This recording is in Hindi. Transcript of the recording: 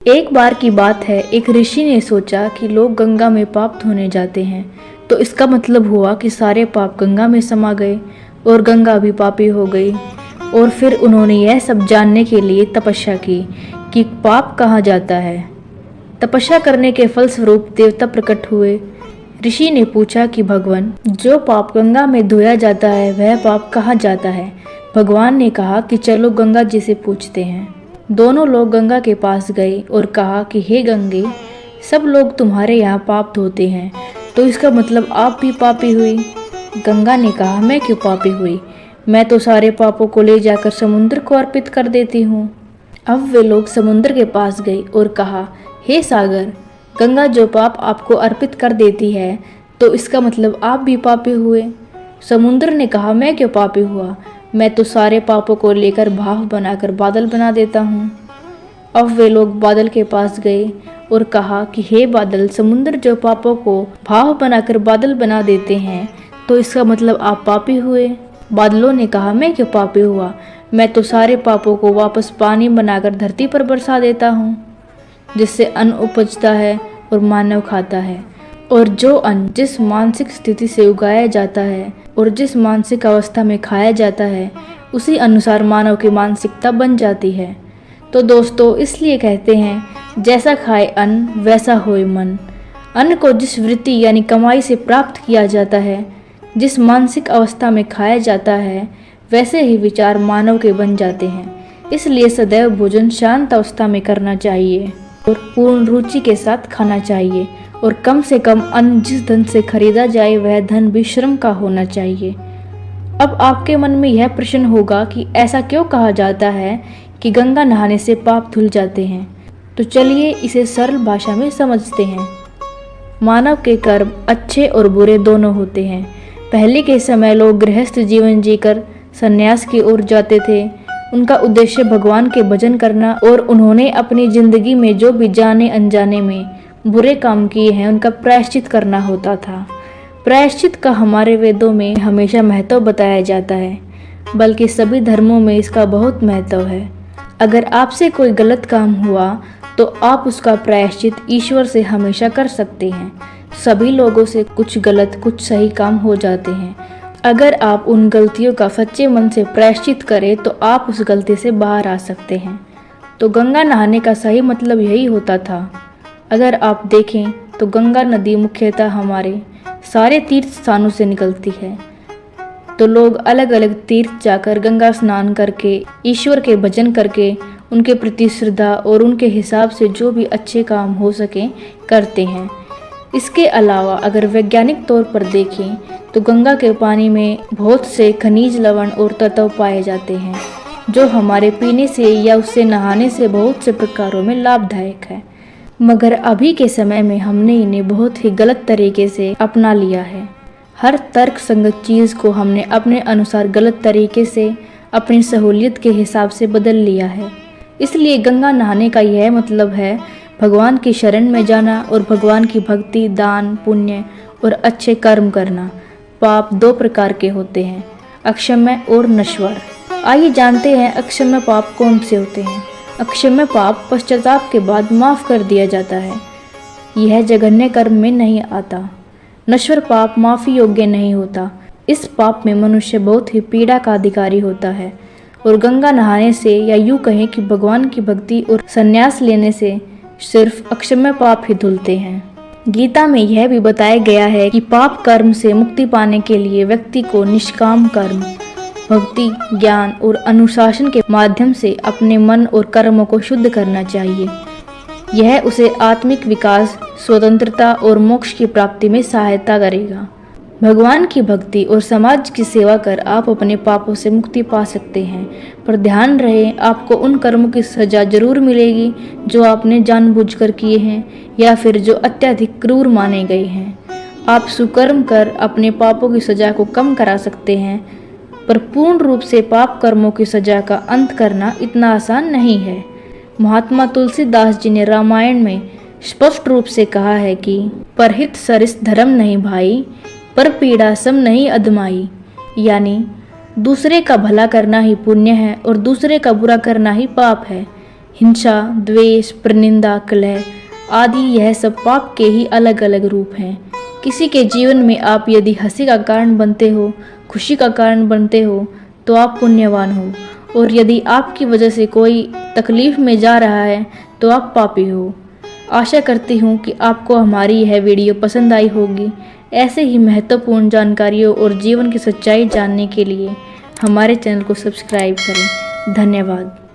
एक बार की बात है, एक ऋषि ने सोचा कि लोग गंगा में पाप धोने जाते हैं, तो इसका मतलब हुआ कि सारे पाप गंगा में समा गए और गंगा भी पापी हो गई। और फिर उन्होंने यह सब जानने के लिए तपस्या की कि पाप कहाँ जाता है। तपस्या करने के फलस्वरूप देवता प्रकट हुए। ऋषि ने पूछा कि भगवान, जो पाप गंगा में धोया जाता है वह पाप कहाँ जाता है। भगवान ने कहा कि चलो गंगा जी से पूछते हैं। दोनों लोग गंगा के पास गए और कहा कि हे गंगे, सब लोग तुम्हारे यहाँ पाप धोते हैं, तो इसका मतलब आप भी पापी हुई। गंगा ने कहा, मैं क्यों पापी हुई, मैं तो सारे पापों को ले जाकर समुद्र को अर्पित कर देती हूँ। अब वे लोग समुद्र के पास गए और कहा, हे सागर, गंगा जो पाप आपको अर्पित कर देती है, तो इसका मतलब आप भी पापी हुए। समुद्र ने कहा, मैं क्यों पापी हुआ, मैं तो सारे पापों को लेकर भाव बनाकर बादल बना देता हूँ। अब वे लोग बादल के पास गए और कहा कि हे बादल, समुद्र जो पापों को भाव बनाकर बादल बना देते हैं, तो इसका मतलब आप पापी हुए। बादलों ने कहा, मैं क्यों पापी हुआ, मैं तो सारे पापों को वापस पानी बनाकर धरती पर बरसा देता हूँ, जिससे अन्न उपजता है और मानव खाता है। और जो अन्न जिस मानसिक स्थिति से उगाया जाता है और जिस मानसिक अवस्था में खाया जाता है, उसी अनुसार मानव की मानसिकता बन जाती है। तो दोस्तों, इसलिए कहते हैं, जैसा खाए अन्न वैसा होए मन। अन्न को जिस वृत्ति यानी कमाई से प्राप्त किया जाता है, जिस मानसिक अवस्था में खाया जाता है, वैसे ही विचार मानव के बन जाते हैं। इसलिए सदैव भोजन शांत अवस्था में करना चाहिए और पूर्ण रुचि के साथ खाना चाहिए। और कम से कम अन्न जिस धन से खरीदा जाए वह धन भी श्रम का होना चाहिए। अब आपके मन में यह प्रश्न होगा कि ऐसा क्यों कहा जाता है कि गंगा नहाने से पाप धुल जाते हैं। तो चलिए इसे सरल भाषा में समझते हैं। मानव के कर्म अच्छे और बुरे दोनों होते हैं। पहले के समय लोग गृहस्थ जीवन जीकर संन्यास की ओर जाते थे। उनका उद्देश्य भगवान के भजन करना, और उन्होंने अपनी जिंदगी में जो भी जाने अनजाने में बुरे काम किए हैं उनका प्रायश्चित करना होता था। प्रायश्चित का हमारे वेदों में हमेशा महत्व बताया जाता है, बल्कि सभी धर्मों में इसका बहुत महत्व है। अगर आपसे कोई गलत काम हुआ तो आप उसका प्रायश्चित ईश्वर से हमेशा कर सकते हैं। सभी लोगों से कुछ गलत कुछ सही काम हो जाते हैं। अगर आप उन गलतियों का सच्चे मन से प्रायश्चित करें तो आप उस गलती से बाहर आ सकते हैं। तो गंगा नहाने का सही मतलब यही होता था। अगर आप देखें तो गंगा नदी मुख्यतः हमारे सारे तीर्थ स्थानों से निकलती है। तो लोग अलग अलग तीर्थ जाकर गंगा स्नान करके, ईश्वर के भजन करके, उनके प्रति श्रद्धा और उनके हिसाब से जो भी अच्छे काम हो सके करते हैं। इसके अलावा अगर वैज्ञानिक तौर पर देखें तो गंगा के पानी में बहुत से खनिज, लवण और तत्व पाए जाते हैं, जो हमारे पीने से या उससे नहाने से बहुत से प्रकारों में लाभदायक है। मगर अभी के समय में हमने इन्हें बहुत ही गलत तरीके से अपना लिया है। हर तर्क संगत चीज़ को हमने अपने अनुसार गलत तरीके से अपनी सहूलियत के हिसाब से बदल लिया है। इसलिए गंगा नहाने का यह मतलब है भगवान की शरण में जाना और भगवान की भक्ति, दान, पुण्य और अच्छे कर्म करना। पाप दो प्रकार के होते हैं, अक्षम्य और नश्वर। आइए जानते हैं अक्षम्य पाप कौन से होते हैं। अक्षम्य पाप पश्चाताप के बाद माफ कर दिया जाता है। यह जघन्य कर्म में नहीं आता। नश्वर पाप माफी योग्य नहीं होता। इस पाप में मनुष्य बहुत ही पीड़ा का अधिकारी होता है। और गंगा नहाने से, या यूं कहें कि भगवान की भक्ति और संन्यास लेने से सिर्फ अक्षम्य पाप ही धुलते हैं। गीता में यह भी बताया गया है कि पाप कर्म से मुक्ति पाने के लिए व्यक्ति को निष्काम कर्म, भक्ति, ज्ञान और अनुशासन के माध्यम से अपने मन और कर्मों को शुद्ध करना चाहिए। यह उसे आत्मिक विकास, स्वतंत्रता और मोक्ष की प्राप्ति में सहायता करेगा। भगवान की भक्ति और समाज की सेवा कर आप अपने पापों से मुक्ति पा सकते हैं। पर ध्यान रहे, आपको उन कर्मों की सजा जरूर मिलेगी जो आपने जानबूझकर किए हैं या फिर जो अत्यधिक क्रूर माने गए हैं। आप सुकर्म कर अपने पापों की सजा को कम करा सकते हैं, पर पूर्ण रूप से पाप कर्मों की सजा का अंत करना इतना आसान नहीं है। महात्मा तुलसीदास जी ने रामायण में स्पष्ट रूप से कहा है कि परहित सरिस धर्म नहीं भाई, पर पीड़ा सम नहीं अदमाई। यानी दूसरे का भला करना ही पुण्य है और दूसरे का बुरा करना ही पाप है। हिंसा, द्वेष, परनिंदा, कलह आदि यह सब पाप के ही अलग अलग रूप हैं। किसी के जीवन में आप यदि हंसी का कारण बनते हो, खुशी का कारण बनते हो, तो आप पुण्यवान हो, और यदि आपकी वजह से कोई तकलीफ में जा रहा है तो आप पापी हो। आशा करती हूँ कि आपको हमारी यह वीडियो पसंद आई होगी। ऐसे ही महत्वपूर्ण जानकारियों और जीवन की सच्चाई जानने के लिए हमारे चैनल को सब्सक्राइब करें। धन्यवाद।